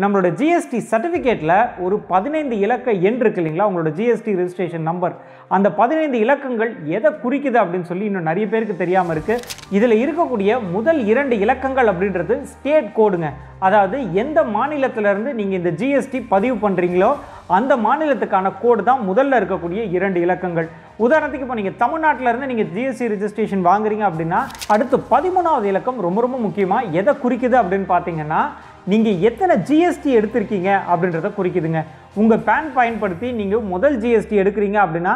நம்மளோட ஜிஎஸ்டி சர்டிஃபிகேட்டில் ஒரு 15 இலக்க எண் இருக்கு இல்லைங்களா, உங்களோட ஜிஎஸ்டி ரெஜிஸ்ட்ரேஷன் நம்பர். அந்த 15 இலக்கங்கள் எதை குறிக்குது அப்படின்னு சொல்லி இன்னும் நிறைய பேருக்கு தெரியாமல் இருக்குது. இதில் இருக்கக்கூடிய முதல் 2 இலக்கங்கள் அப்படின்றது ஸ்டேட் கோடுங்க. அதாவது எந்த மாநிலத்திலேருந்து நீங்கள் இந்த ஜிஎஸ்டி பதிவு பண்ணுறீங்களோ அந்த மாநிலத்துக்கான கோடு தான் முதல்ல இருக்கக்கூடிய 2 இலக்கங்கள். உதாரணத்துக்கு இப்போ நீங்கள் தமிழ்நாட்டிலேருந்து நீங்கள் ஜிஎஸ்டி ரெஜிஸ்ட்ரேஷன் வாங்குறீங்க அப்படின்னா அடுத்து 13வது இலக்கம் ரொம்ப ரொம்ப முக்கியமாக எதை குறிக்குது அப்படின்னு பார்த்தீங்கன்னா, நீங்கள் எத்தனை ஜிஎஸ்டி எடுத்திருக்கீங்க அப்படின்றத குறிக்குதுங்க. உங்கள் பேன் பயன்படுத்தி நீங்கள் முதல் ஜிஎஸ்டி எடுக்கிறீங்க அப்படின்னா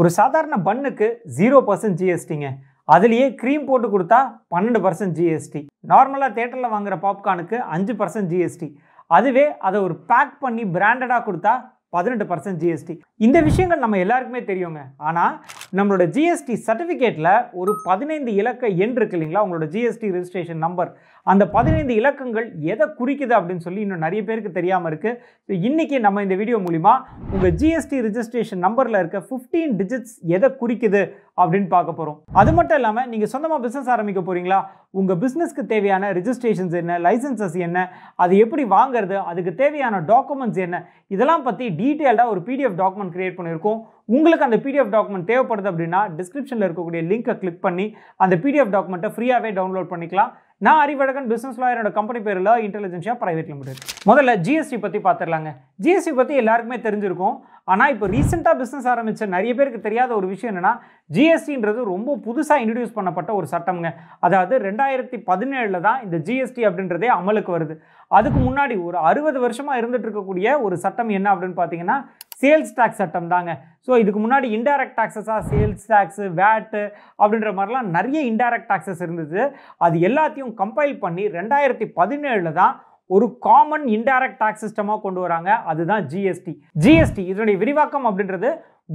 ஒரு சாதாரண பன்னுக்கு 0% ஜிஎஸ்டிங்க. அதுலேயே க்ரீம் போட்டு கொடுத்தா 12% ஜிஎஸ்டி. நார்மலாக தேட்டரில் வாங்குகிற பாப்கார்னுக்கு 5% ஜிஎஸ்டி. அதுவே அதை ஒரு பேக் பண்ணி பிராண்டடாக கொடுத்தா 18% ஜிஎஸ்டி. இந்த விஷயங்கள் நம்ம எல்லாருக்குமே தெரியுங்க. ஆனால் நம்மளோட ஜிஎஸ்டி சர்டிஃபிகேட்டில் ஒரு 15 இலக்க எண் இருக்கு இல்லைங்களா, உங்களோட ஜிஎஸ்டி ரெஜிஸ்ட்ரேஷன் நம்பர். அந்த 15 இலக்கங்கள் எதை குறிக்குது அப்படின்னு சொல்லி இன்னும் நிறைய பேருக்கு தெரியாமல் இருக்குது. இன்றைக்கி நம்ம இந்த வீடியோ மூலிமா உங்கள் ஜிஎஸ்டி ரெஜிஸ்ட்ரேஷன் நம்பரில் இருக்க 15 டிஜிட்ஸ் எதை குறிக்குது அப்படின்னு பார்க்க போகிறோம். அது மட்டும் இல்லாமல் நீங்கள் சொந்தமாக பிஸ்னஸ் ஆரம்பிக்க போகிறீங்களா, உங்கள் பிஸ்னஸ்க்கு தேவையான ரெஜிஸ்ட்ரேஷன்ஸ் என்ன, லைசன்சஸ் என்ன, அது எப்படி வாங்குறது, அதுக்கு தேவையான டாக்குமெண்ட்ஸ் என்ன, இதெல்லாம் பற்றி டீட்டெயில்டாக ஒரு பிடிஎஃப் டாக்குமெண்ட் கிரியேட் பண்ணியிருக்கோம். உங்களுக்கு அந்த பிடிஎஃப் டாக்குமெண்ட் தேவைப்படுது அப்படின்னா டிஸ்கிரிப்ஷனில் இருக்கக்கூடிய லிங்கை கிளிக் பண்ணி அந்த பிடிஎஃப் டாக்குமெண்ட்டை ஃப்ரீயாகவே டவுன்லோட் பண்ணிக்கலாம். நான் அறிவழகன், பிஸ்னஸ் லாயர். என்னோட கம்பெனி பேர் இன்டெலிஜென்ஷியா பிரைவேட் லிமிடெட். முதல்ல ஜிஎஸ்டி பற்றி பார்த்துடலாங்க. ஜிஎஸ்டி பற்றி எல்லாருக்குமே தெரிஞ்சிருக்கும். ஆனால் இப்போ ரீசெண்டாக பிஸ்னஸ் ஆரம்பித்த நிறைய பேருக்கு தெரியாத ஒரு விஷயம் என்னென்னா, ஜிஎஸ்டின்றது ரொம்ப புதுசாக இன்ட்ரடியூஸ் பண்ணப்பட்ட ஒரு சட்டம்ங்க. அதாவது 2017 தான் இந்த ஜிஎஸ்டி அப்படின்றதே அமலுக்கு வருது. அதுக்கு முன்னாடி ஒரு 60 வருஷமாக இருந்துட்டு இருக்கக்கூடிய ஒரு சட்டம் என்ன அப்படின்னு பார்த்தீங்கன்னா சேல்ஸ் டேக்ஸ் சட்டம் தாங்க. ஸோ இதுக்கு முன்னாடி இன்டைரக்ட் டாக்ஸஸாக சேல்ஸ் டேக்ஸு, வேட்டு அப்படின்ற மாதிரிலாம் நிறைய இன்டைரக்ட் டாக்ஸஸ் இருந்தது. அது எல்லாத்தையும் கம்பைல் பண்ணி 2017 தான் ஒரு காமன் இன்டைரக்ட் டாக்ஸ் சிஸ்டமாக கொண்டு வராங்க. அதுதான் ஜிஎஸ்டி. ஜிஎஸ்டி இதனுடைய விரிவாக்கம் அப்படின்றது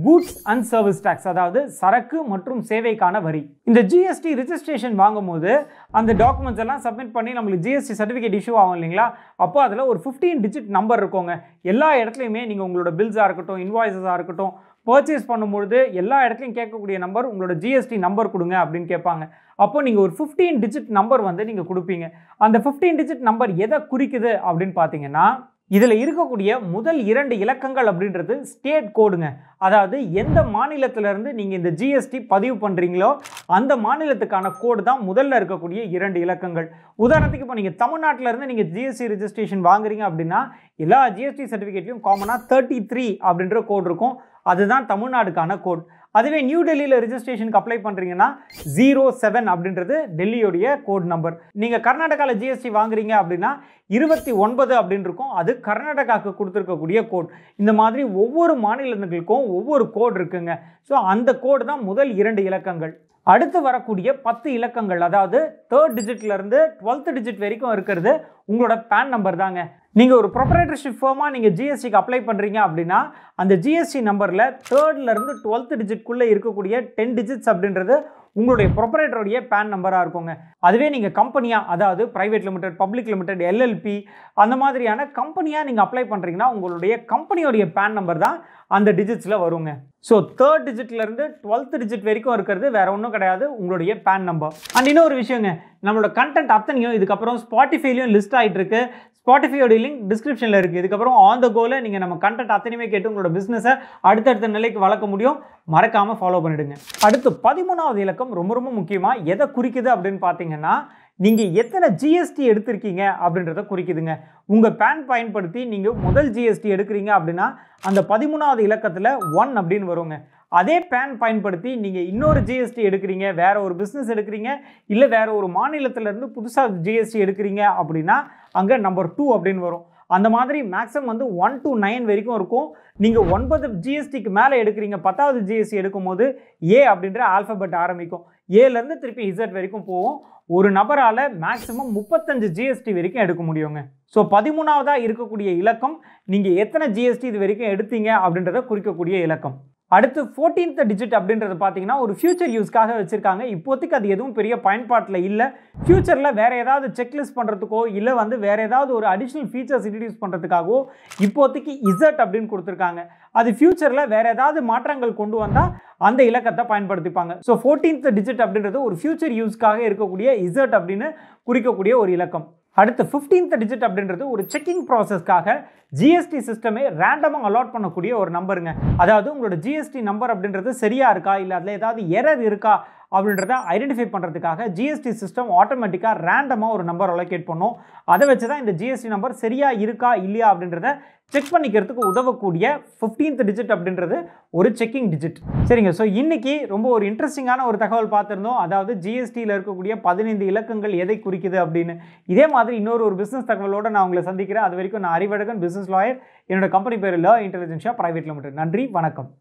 கூட்ஸ் அண்ட் சர்வீஸ் டேக்ஸ், அதாவது சரக்கு மற்றும் சேவைக்கான வரி. இந்த ஜிஎஸ்டி ரிஜிஸ்ட்ரேஷன் வாங்கும்போது அந்த டாக்குமெண்ட்ஸ் எல்லாம் சப்மிட் பண்ணி நம்மளுக்கு ஜிஎஸ்டி சர்டிஃபிகேட் இஷ்யூ ஆகும் இல்லைங்களா, அப்போ அதில் ஒரு 15 டிஜிட் நம்பர் இருக்குங்க. எல்லா இடத்துலையுமே நீங்கள் உங்களோட பில்ஸாக இருக்கட்டும், இன்வாய்ஸஸாக இருக்கட்டும், பர்ச்சேஸ் பண்ணும்பொழுது எல்லா இடத்துலையும் கேட்கக்கூடிய நம்பர் உங்களோட ஜிஎஸ்டி நம்பர் கொடுங்க அப்படின்னு கேட்பாங்க. அப்போ நீங்கள் ஒரு 15 டிஜிட் நம்பர் வந்து நீங்கள் கொடுப்பீங்க. அந்த 15 டிஜிட் நம்பர் எதை குறிக்குது அப்படின்னு பார்த்தீங்கன்னா, இதில் இருக்கக்கூடிய முதல் 2 இலக்கங்கள் அப்படின்றது ஸ்டேட் கோடுங்க. அதாவது எந்த மாநிலத்திலேருந்து நீங்கள் இந்த ஜிஎஸ்டி பதிவு பண்ணுறீங்களோ அந்த மாநிலத்துக்கான கோடு தான் முதல்ல இருக்கக்கூடிய 2 இலக்கங்கள். உதாரணத்துக்கு இப்போ நீங்கள் தமிழ்நாட்டிலேருந்து நீங்கள் ஜிஎஸ்டி ரெஜிஸ்ட்ரேஷன் வாங்குறீங்க அப்படின்னா எல்லா ஜிஎஸ்டி சர்டிஃபிகேட்லையும் காமனாக 33 அப்படின்ற கோடு இருக்கும். அதுதான் தமிழ்நாடுக்கான கோட். அதுவே நியூ டெல்லியில் ரெஜிஸ்ட்ரேஷனுக்கு அப்ளை பண்ணுறீங்கன்னா 07 அப்படின்றது டெல்லியோடைய கோட் நம்பர். நீங்கள் கர்நாடகாவில் ஜிஎஸ்டி வாங்குறீங்க அப்படின்னா 29 அப்படின்னு இருக்கும். அது கர்நாடகாவுக்கு கொடுத்துருக்கக்கூடிய கோட். இந்த மாதிரி ஒவ்வொரு மாநிலங்களுக்கும் ஒவ்வொரு கோட் இருக்குங்க. ஸோ அந்த கோடு தான் முதல் 2 இலக்கங்கள். அடுத்து வரக்கூடிய 10 இலக்கங்கள், அதாவது 3rd டிஜிட்லேருந்து 12th டிஜிட் வரைக்கும் இருக்கிறது உங்களோட பேன் நம்பர் தாங்க. நீங்கள் ஒரு ப்ரொப்ரைட்டர்ஷிப் ஃபர்மாக நீங்கள் ஜிஎஸ்டிக்கு அப்ளை பண்ணுறீங்க அப்படின்னா அந்த ஜிஎஸ்டி நம்பரில் 3rdலேருந்து 12th டிஜிட்குள்ளே இருக்கக்கூடிய 10 டிஜிட்ஸ் அப்படின்றது உங்களுடைய ப்ரொப்ரைட்டருடைய பேன் நம்பராக இருக்குங்க. அதுவே நீங்கள் கம்பெனியாக, அதாவது private limited, public limited, LLB அந்த மாதிரியான கம்பெனியாக நீங்கள் அப்ளை பண்ணுறீங்கன்னா உங்களுடைய கம்பெனியோடைய பேன் நம்பர் தான் அந்த டிஜிட்ஸில் வருங்க. ஸோ 3rd டிஜிட்லேருந்து 12th டிஜிட் வரைக்கும் இருக்கிறது வேற ஒன்றும் கிடையாது, உங்களுடைய பேன் நம்பர். அண்ட் இன்னொரு விஷயங்க, நம்மளோட கண்டென்ட் அத்தனையும் இதுக்கப்புறம் ஸ்பாட்டிஃபைலையும் லிஸ்ட் ஆகிட்டு இருக்கு. ஸ்பாட்டிஃபையோட லிங்க் டிஸ்கிரிப்ஷனில் இருக்குது. இதுக்கப்புறம் ஆன் த கோவில் நீங்கள் நம்ம கண்டென்ட் அத்தனையுமே கேட்டு உங்களோட பிஸ்னஸை அடுத்தடுத்த நிலைக்கு வளர்க்க முடியும். மறக்காமல் ஃபாலோ பண்ணிவிடுங்க. அடுத்து 13வது இலக்கம் ரொம்ப ரொம்ப முக்கியமாக எதை குறிக்குது அப்படின்னு பார்த்தீங்கன்னா, நீங்கள் எத்தனை ஜிஎஸ்டி எடுத்திருக்கீங்க அப்படின்றத குறிக்குதுங்க. உங்கள் பேன் பயன்படுத்தி நீங்கள் முதல் ஜிஎஸ்டி எடுக்கிறீங்க அப்படின்னா அந்த 13வது இலக்கத்தில் 1 அப்படின்னு வருங்க. அதே பேன் பயன்படுத்தி நீங்கள் இன்னொரு ஜிஎஸ்டி எடுக்கிறீங்க, வேற ஒரு பிஸ்னஸ் எடுக்கிறீங்க, இல்லை வேற ஒரு மாநிலத்திலேருந்து புதுசாக ஜிஎஸ்டி எடுக்கிறீங்க அப்படின்னா அங்கே நம்பர் 2 அப்படின்னு வரும். அந்த மாதிரி மேக்ஸிமம் வந்து 1 to 9 வரைக்கும் இருக்கும். நீங்கள் 9 ஜிஎஸ்டிக்கு மேலே எடுக்கிறீங்க, 10வது ஜிஎஸ்டி எடுக்கும் போது ஏ அப்படின்ற ஆல்ஃபபெட் ஆரம்பிக்கும். ஏலேருந்து திருப்பி இசட் வரைக்கும் போகும். ஒரு நபரால் மேக்ஸிமம் 35 ஜிஎஸ்டி வரைக்கும் எடுக்க முடியுங்க. ஸோ 13வதாக இருக்கக்கூடிய இலக்கம் நீங்கள் எத்தனை ஜிஎஸ்டி இது வரைக்கும் எடுத்தீங்க அப்படின்றத குறிக்கக்கூடிய இலக்கம். அடுத்து 14th டிஜிட் அப்படின்றது பார்த்தீங்கன்னா ஒரு ஃபியூச்சர் யூஸ்க்காக வச்சிருக்காங்க. இப்போதைக்கு அது எதுவும் பெரிய பயன்பாட்டில் இல்லை. ஃபியூச்சரில் வேற ஏதாவது செக்லிஸ்ட் பண்ணுறதுக்கோ இல்லை வந்து வேற ஏதாவது ஒரு அடிஷ்னல் ஃபீச்சர்ஸ் இன்ட்ரடியூஸ் பண்ணுறதுக்காகவோ இப்போதைக்கு இசட் அப்படின்னு கொடுத்துருக்காங்க. அது ஃபியூச்சரில் வேற ஏதாவது மாற்றங்கள் கொண்டு வந்தால் அந்த இலக்கத்தை பயன்படுத்திப்பாங்க. ஸோ 14th டிஜிட் அப்படின்றது ஒரு ஃபியூச்சர் யூஸ்க்காக இருக்கக்கூடிய இசட் அப்படின்னு குறிக்கக்கூடிய ஒரு இலக்கம். அடுத்து 15th டிஜிட் அப்படின்றது ஒரு செக்கிங் ப்ராசஸ்க்காக ஜிஎஸ்டி சிஸ்டமே ரேண்டமாக அலாட் பண்ணக்கூடிய ஒரு நம்பருங்க. அதாவது உங்களோட ஜிஎஸ்டி நம்பர் அப்படின்றது சரியா இருக்கா இல்லை அதில் ஏதாவது எரர் இருக்கா அப்படின்றத ஐடென்டிஃபை பண்ணுறதுக்காக ஜிஎஸ்டி சிஸ்டம் ஆட்டோமேட்டிக்காக ரேண்டமாக ஒரு நம்பர் அலோகேட் பண்ணும். அதை வச்சு தான் இந்த ஜிஎஸ்டி நம்பர் சரியா இருக்கா இல்லையா அப்படின்றத செக் பண்ணிக்கிறதுக்கு உதவக்கூடிய 15th டிஜிட் அப்படின்றது ஒரு செக்கிங் டிஜிட். சரிங்க, ஸோ இன்னைக்கு ரொம்ப ஒரு இன்ட்ரெஸ்டிங்கான ஒரு தகவல் பார்த்துருந்தோம். அதாவது ஜிஎஸ்டியில் இருக்கக்கூடிய 15 இலக்கங்கள் எதை குறிக்குது அப்படின்னு. இதே மாதிரி இன்னொரு பிஸ்னஸ் தகவலோடு நான் உங்களை சந்திக்கிறேன். அது வரைக்கும் நான் அறிவழகன், பிஸ்னஸ் லாயர். என்னோட கம்பெனி பேர் ல இன்டெலிஜென்ஷியா பிரைவேட் லிமிடெட். நன்றி, வணக்கம்.